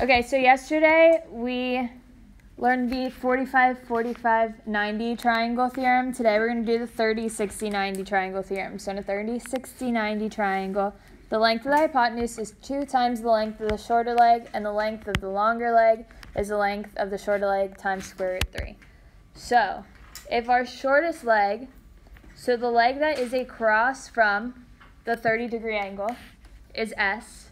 Okay, so yesterday we learned the 45, 45, 90 triangle theorem. Today we're going to do the 30, 60, 90 triangle theorem. So in a 30, 60, 90 triangle, the length of the hypotenuse is 2 times the length of the shorter leg, and the length of the longer leg is the length of the shorter leg times square root 3. So if our shortest leg, so the leg that is across from the 30-degree angle is S,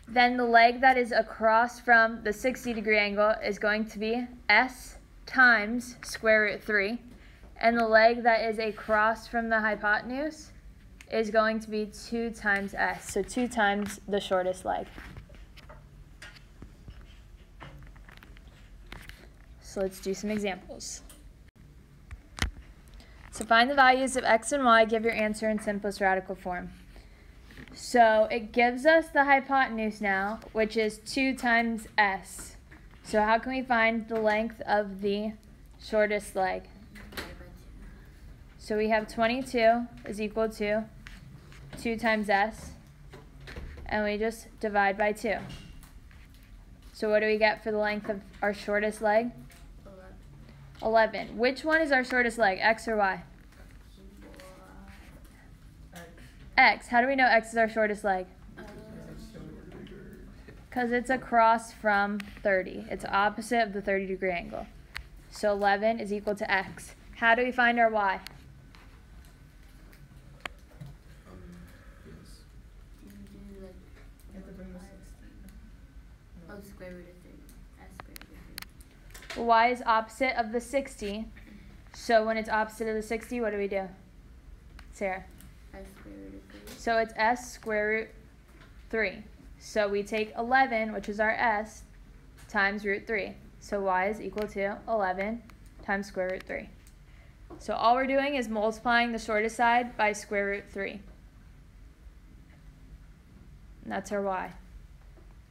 then the leg that is across from the 60-degree angle is going to be S times square root 3. And the leg that is across from the hypotenuse is going to be 2 times S, so 2 times the shortest leg. So let's do some examples. So find the values of x and y, give your answer in simplest radical form. So it gives us the hypotenuse now, which is 2 times S. So how can we find the length of the shortest leg? So we have 22 is equal to 2 times S, and we just divide by 2. So what do we get for the length of our shortest leg? 11. Which one is our shortest leg, X or Y? X. How do we know X is our shortest leg? Because it's across from 30. It's opposite of the 30-degree angle. So 11 is equal to X. How do we find our Y? Square root of 3. S square root of 3. Y is opposite of the 60. So when it's opposite of the 60, what do we do? Sarah? S square root of 3. So it's S square root 3. So we take 11, which is our S, times root 3. So Y is equal to 11 times square root 3. So all we're doing is multiplying the shortest side by square root 3. And that's our Y.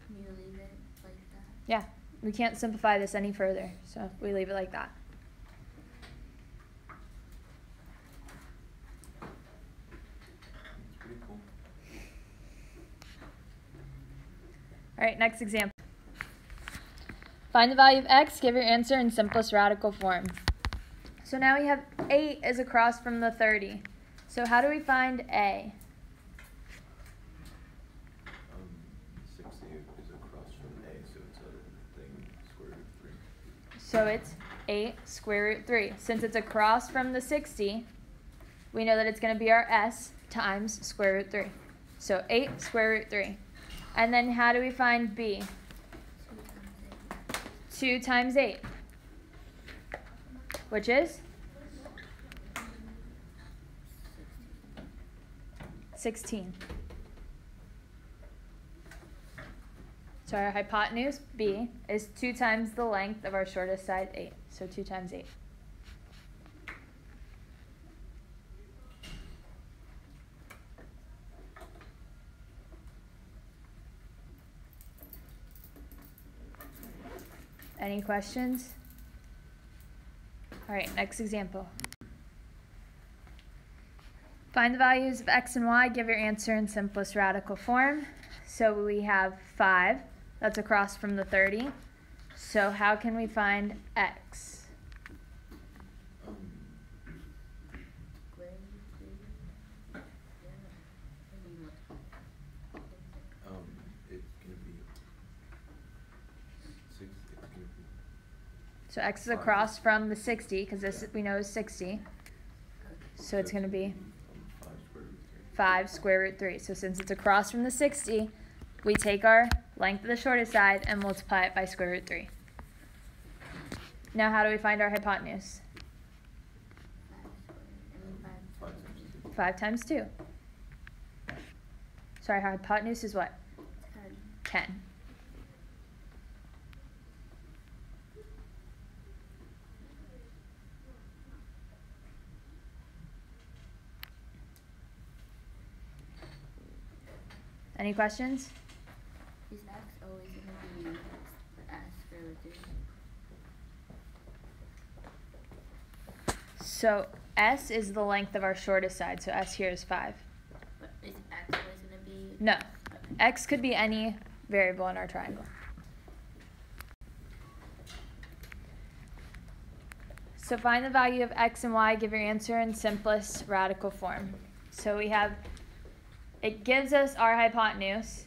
Can you leave it like that? Yeah, we can't simplify this any further, so we leave it like that. Pretty cool. All right, next example. Find the value of x, give your answer in simplest radical form. So now we have 8 is across from the 30. So how do we find A? 60 is across from A, so it's a thing square root 3. So it's 8 square root 3. Since it's across from the 60, we know that it's going to be our S times square root 3. So 8 square root 3. And then how do we find B? 2 times 8, which is 16. So our hypotenuse, B, is 2 times the length of our shortest side, 8. So 2 times 8. Any questions? All right, next example. Find the values of x and y, give your answer in simplest radical form. So we have 5, that's across from the 30. So how can we find x? So x is across from the 60, because this we know is 60. So it's going to be 5 square root 3. So since it's across from the 60, we take our length of the shortest side and multiply it by square root 3. Now how do we find our hypotenuse? 5 times 2. Sorry, our hypotenuse is what? 10. Any questions? Is x always going to be S square root 3? So S is the length of our shortest side, so S here is 5. But is x always going to be? No. X could be any variable in our triangle. So find the value of x and y, give your answer in simplest radical form. So we have, it gives us our hypotenuse,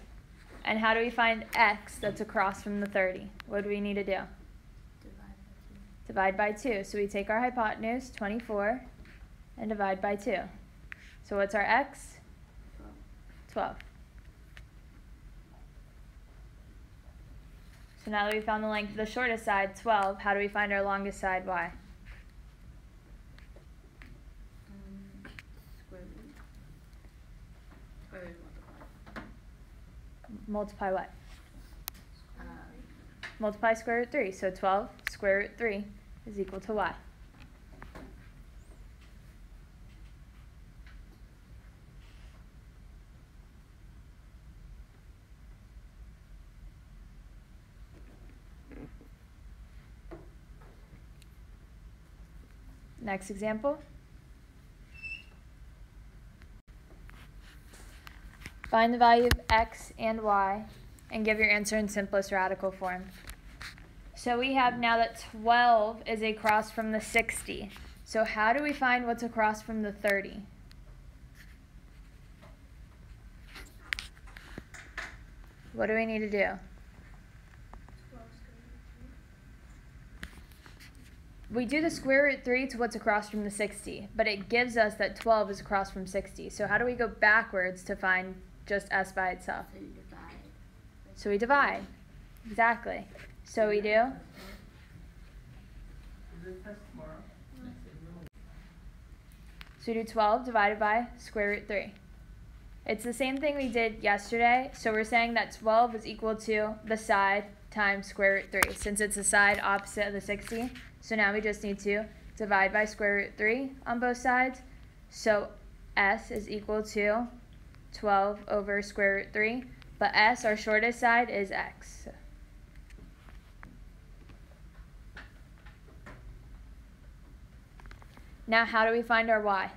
and how do we find x that's across from the 30? What do we need to do? Divide by 2. So we take our hypotenuse, 24, and divide by 2. So what's our x? 12. So now that we found the length of the shortest side, 12, how do we find our longest side, y? Square root Multiply what? Multiply square root 3. So 12 square root 3 is equal to y. Next example. Find the value of x and y and give your answer in simplest radical form. So we have now that 12 is across from the 60. So how do we find what's across from the 30? What do we need to do? We do the square root 3 to what's across from the 60, but it gives us that 12 is across from 60. So how do we go backwards to find just s by itself? So you divide. So we divide. Exactly. So we do. So we do 12 divided by square root 3. It's the same thing we did yesterday. So we're saying that 12 is equal to the side times square root 3, since it's the side opposite of the 60. So now we just need to divide by square root 3 on both sides. So s is equal to 12 over square root 3. But s, our shortest side, is x. Now how do we find our y?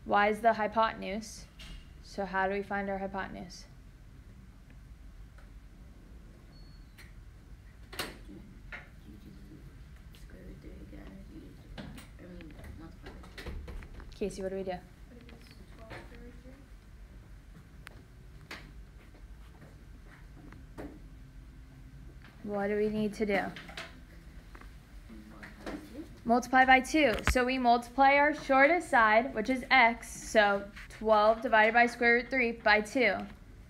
Y is the hypotenuse. So how do we find our hypotenuse? Square root 3 again. You divide. Multiply. Casey, what do we do? What do we need to do? Multiply by 2. So we multiply our shortest side, which is x, so 12 divided by square root 3 by 2.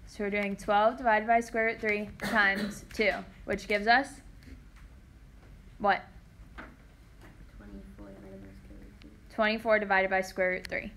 So we're doing 12 divided by square root 3 times 2, which gives us what? 24 divided by square root 3. 24 divided by square root 3.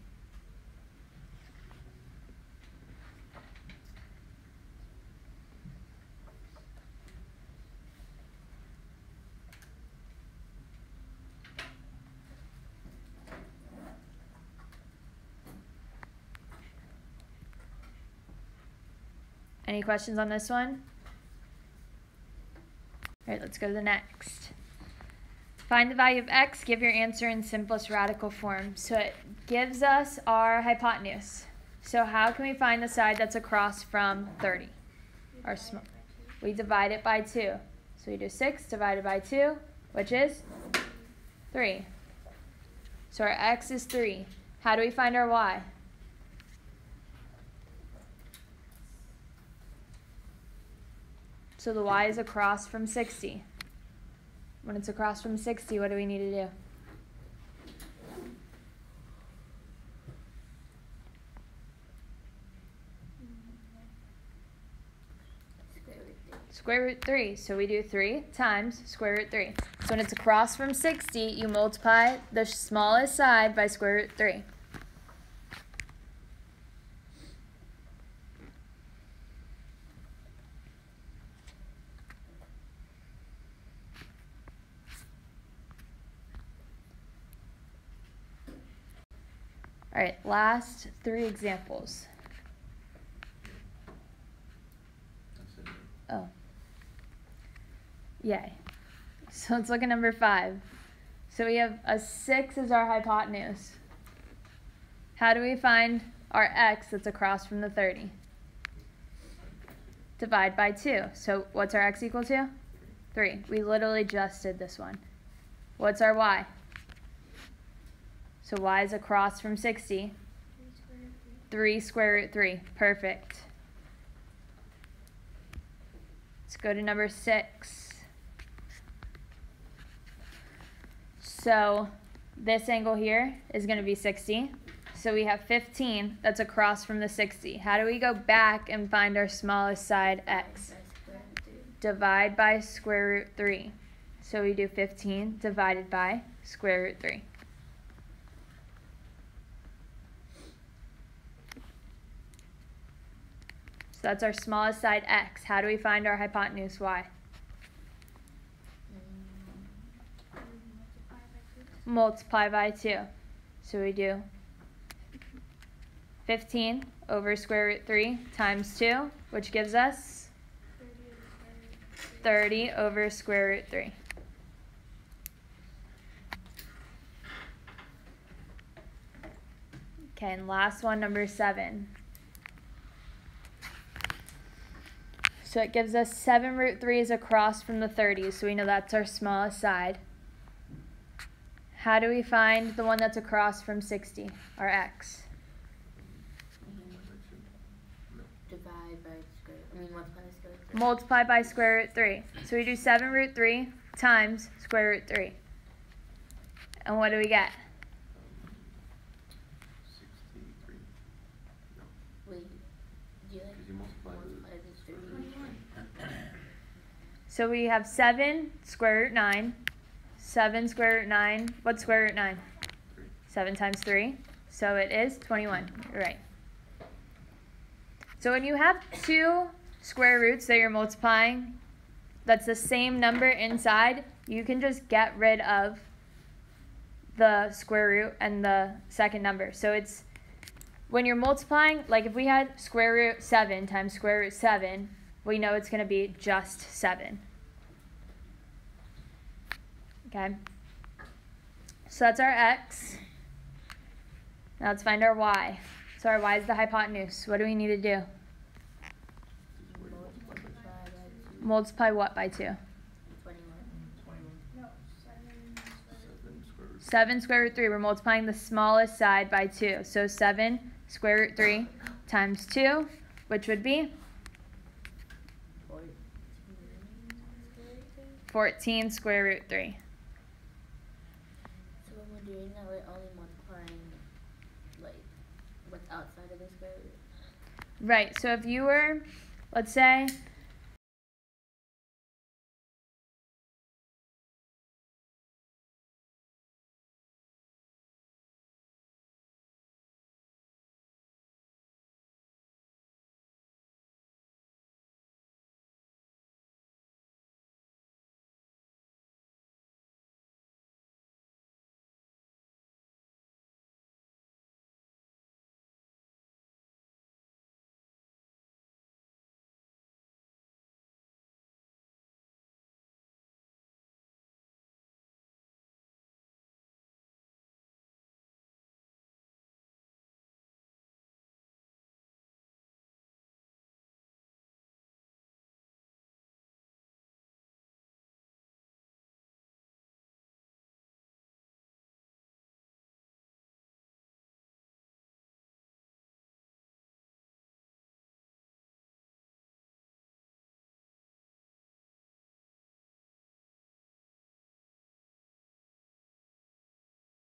Any questions on this one? All right, let's go to the next. Find the value of x, give your answer in simplest radical form. So it gives us our hypotenuse. So how can we find the side that's across from 30? We divide it by 2. So we do 6 divided by 2, which is 3. So our x is 3. How do we find our y? So the y is across from 60. When it's across from 60, what do we need to do? Square root 3. So we do 3 times square root 3. So when it's across from 60, you multiply the smallest side by square root 3. All right, last 3 examples. Oh. Yay. So let's look at number 5. So we have a 6 as our hypotenuse. How do we find our x that's across from the 30? Divide by 2. So what's our x equal to? 3. We literally just did this one. What's our y? So y is across from 60. 3 square root 3. Perfect. Let's go to number 6. So this angle here is going to be 60. So we have 15 that's across from the 60. How do we go back and find our smallest side x? Divide by square root 3. So we do 15 divided by square root 3. So that's our smallest side x. How do we find our hypotenuse y? Multiply by 2. So we do 15 over square root 3 times 2, which gives us 30 over square root 3. Okay, and last one, number 7. So it gives us 7 root 3 is across from the 30, so we know that's our smallest side. How do we find the one that's across from 60, our x? Divide by multiply by square root 3. Multiply by square root 3. So we do 7 root 3 times square root 3. And what do we get? 63. No. Wait, do you like Because you multiply the 3? So we have 7 square root 9. 7 square root 9. What's square root 9? 3. 7 times 3. So it is 21. You're right. So when you have 2 square roots that you're multiplying, that's the same number inside, you can just get rid of the square root and the second number. So it's, when you're multiplying, like if we had square root 7 times square root 7, we know it's going to be just 7. Okay? So that's our x. Now let's find our y. So our y is the hypotenuse. What do we need to do? Multiply what by 2? 21. 7 square root 3. We're multiplying the smallest side by 2. So 7 square root 3 times 2, which would be 14 square root 3. So when we're doing that, we're only multiplying like what's outside of the square root. Right. So if you were, let's say,